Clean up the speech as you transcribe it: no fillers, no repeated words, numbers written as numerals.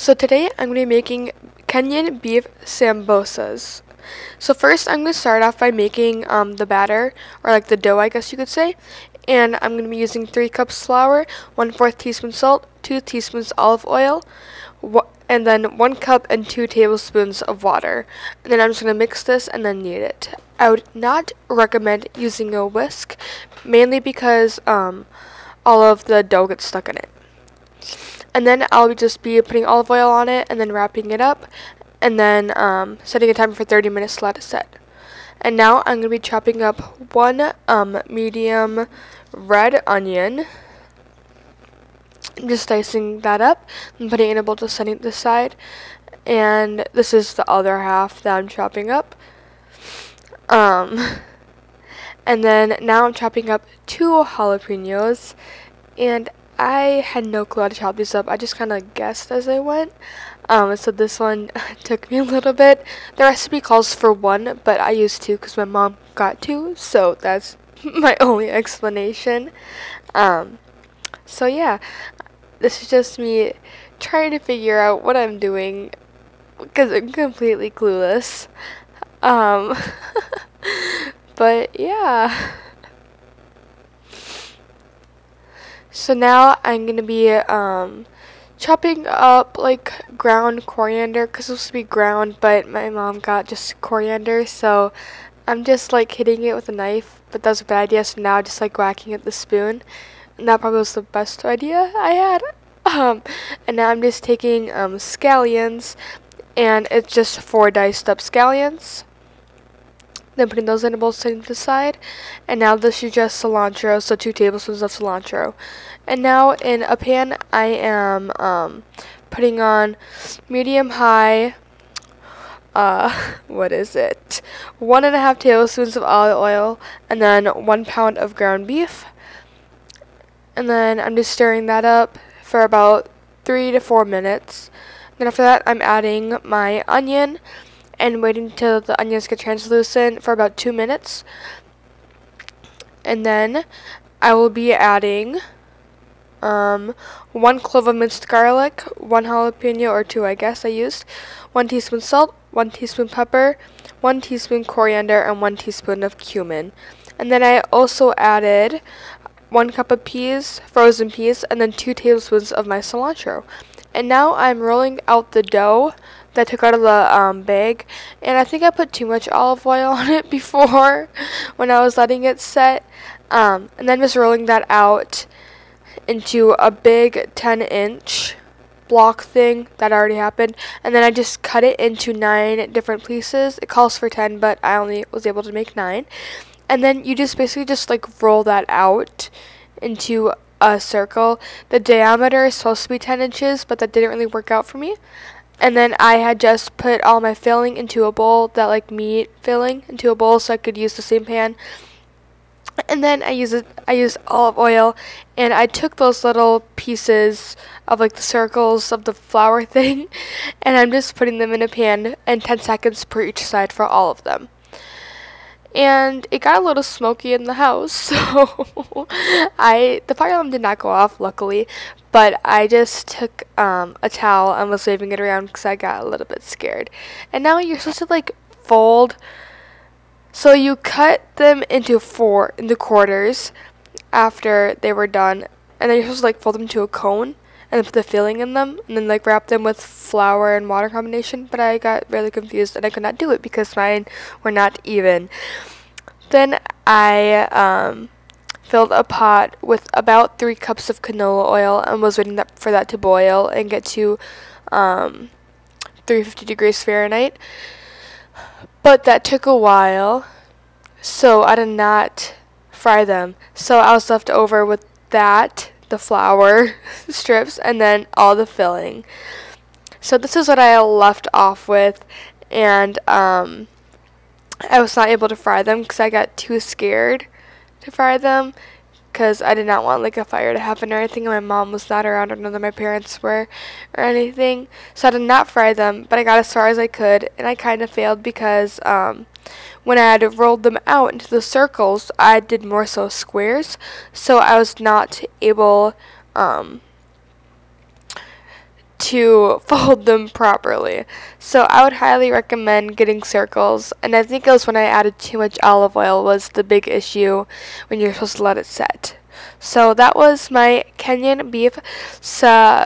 So today I'm going to be making Kenyan beef sambosas. So first I'm going to start off by making the batter, or like the dough I guess you could say. And I'm going to be using 3 cups flour, 1/4 teaspoon salt, 2 teaspoons olive oil, and then 1 cup and 2 tablespoons of water. And then I'm just going to mix this and then knead it. I would not recommend using a whisk, mainly because all of the dough gets stuck in it. And then I'll just be putting olive oil on it and then wrapping it up and then setting a timer for 30 minutes to let it set. And now I'm going to be chopping up 1 medium red onion. I'm just dicing that up and putting it in a bowl, just setting it aside. And this is the other half that I'm chopping up. And then now I'm chopping up 2 jalapenos, and I had no clue how to chop these up. I just kind of guessed as I went. So this one took me a little bit. The recipe calls for 1, but I used 2 because my mom got 2. So that's my only explanation. So yeah, this is just me trying to figure out what I'm doing because I'm completely clueless. But yeah. So now I'm going to be chopping up like ground coriander, because it's supposed to be ground, but my mom got just coriander, so I'm just like hitting it with a knife, but that was a bad idea, so now just like whacking it with the spoon, and that probably was the best idea I had. And now I'm just taking scallions, and it's just 4 diced up scallions. Then putting those in a bowl, setting to the side. And now this is just cilantro, so 2 tablespoons of cilantro. And now in a pan, I am putting on medium-high, 1.5 tablespoons of olive oil, and then 1 pound of ground beef. And then I'm just stirring that up for about 3 to 4 minutes. Then after that, I'm adding my onion and waiting until the onions get translucent for about 2 minutes. And then I will be adding 1 clove of minced garlic, 1 jalapeno, or 2 I guess I used, 1 teaspoon salt, 1 teaspoon pepper, 1 teaspoon coriander, and 1 teaspoon of cumin. And then I also added 1 cup of peas, frozen peas, and then 2 tablespoons of my cilantro. And now I'm rolling out the dough that I took out of the bag, and I think I put too much olive oil on it before when I was letting it set, and then just rolling that out into a big 10-inch block thing that already happened, and then I just cut it into 9 different pieces. It calls for 10, but I only was able to make 9. And then you just basically just like roll that out into a circle. The diameter is supposed to be 10 inches, but that didn't really work out for me. And then I had just put all my filling into a bowl, that like meat filling into a bowl, so I could use the same pan. And then I used olive oil, and I took those little pieces of like the circles of the flour thing, and I'm just putting them in a pan, and 10 seconds per each side for all of them. And it got a little smoky in the house, so the fire alarm did not go off, luckily, but I just took a towel and was waving it around because I got a little bit scared. And now you're supposed to like fold, so you cut them into quarters after they were done, and then you're supposed to like fold them into a cone and then put the filling in them, and then like wrap them with flour and water combination, but I got really confused and I could not do it because mine were not even. Then I filled a pot with about 3 cups of canola oil and was waiting for that to boil and get to 350 degrees Fahrenheit. But that took a while, so I did not fry them. So I was left over with that, the flour strips, and then all the filling. So this is what I left off with, and I was not able to fry them because I got too scared to fry them because I did not want like a fire to happen or anything, and my mom was not around, or none of my parents were or anything, so I did not fry them, but I got as far as I could, and I kind of failed because when I had rolled them out into the circles, I did more so squares, so I was not able to fold them properly. So I would highly recommend getting circles, and I think it was when I added too much olive oil was the big issue when you're supposed to let it set. So that was my Kenyan beef sambosas.